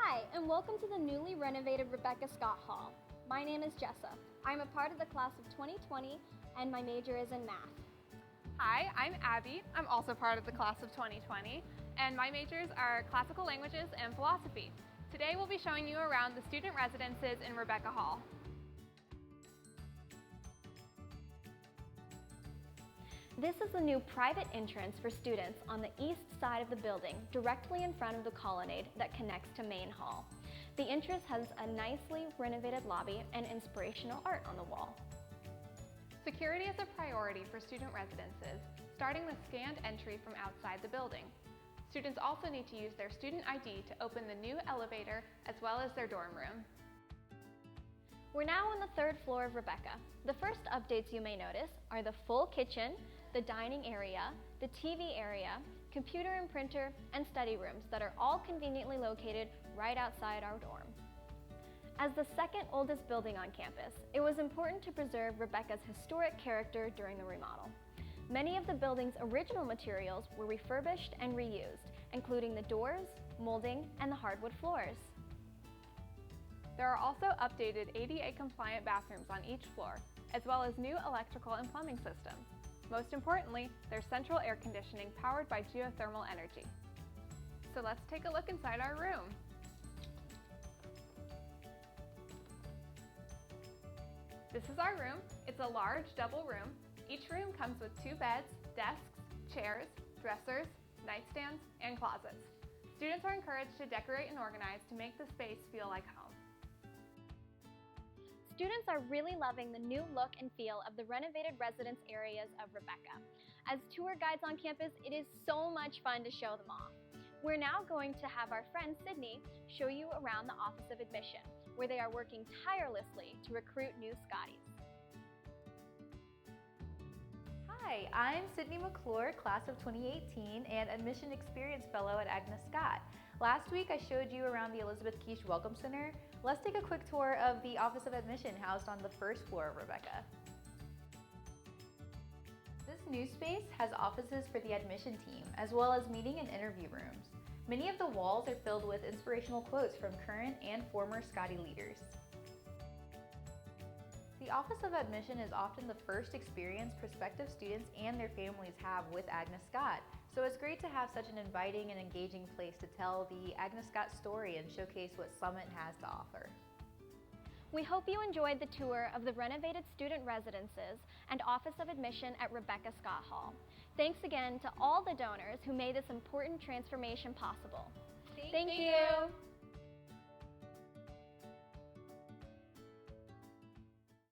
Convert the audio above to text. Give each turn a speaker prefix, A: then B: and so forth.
A: Hi, and welcome to the newly renovated Rebekah Scott Hall. My name is Jessa. I'm a part of the class of 2020, and my major is in math.
B: Hi, I'm Abby. I'm also part of the class of 2020, and my majors are classical languages and philosophy. Today we'll be showing you around the student residences in Rebekah Hall.
A: This is the new private entrance for students on the east side of the building, directly in front of the colonnade that connects to Main Hall. The entrance has a nicely renovated lobby and inspirational art on the wall.
B: Security is a priority for student residences, starting with scanned entry from outside the building. Students also need to use their student ID to open the new elevator as well as their dorm room.
A: We're now on the third floor of Rebekah. The first updates you may notice are the full kitchen, the dining area, the TV area, computer and printer, and study rooms that are all conveniently located right outside our dorm. As the second oldest building on campus, it was important to preserve Rebekah's historic character during the remodel. Many of the building's original materials were refurbished and reused, including the doors, molding, and the hardwood floors.
B: There are also updated ADA-compliant bathrooms on each floor, as well as new electrical and plumbing systems. Most importantly, there's central air conditioning powered by geothermal energy. So let's take a look inside our room. This is our room. It's a large double room. Each room comes with 2 beds, desks, chairs, dressers, nightstands, and closets. Students are encouraged to decorate and organize to make the space feel like home.
A: Students are really loving the new look and feel of the renovated residence areas of Rebekah. As tour guides on campus, it is so much fun to show them off. We're now going to have our friend Sydney show you around the Office of Admission, where they are working tirelessly to recruit new Scotties.
C: Hi, I'm Sydney McClure, class of 2018 and Admission Experience Fellow at Agnes Scott. Last week I showed you around the Elizabeth Quiche Welcome Center. Let's take a quick tour of the Office of Admission housed on the first floor of Rebekah. This new space has offices for the admission team, as well as meeting and interview rooms. Many of the walls are filled with inspirational quotes from current and former Scottie leaders. The Office of Admission is often the first experience prospective students and their families have with Agnes Scott, so it's great to have such an inviting and engaging place to tell the Agnes Scott story and showcase what Summit has to offer.
A: We hope you enjoyed the tour of the renovated student residences and Office of Admission at Rebekah Scott Hall. Thanks again to all the donors who made this important transformation possible.
B: Thank you.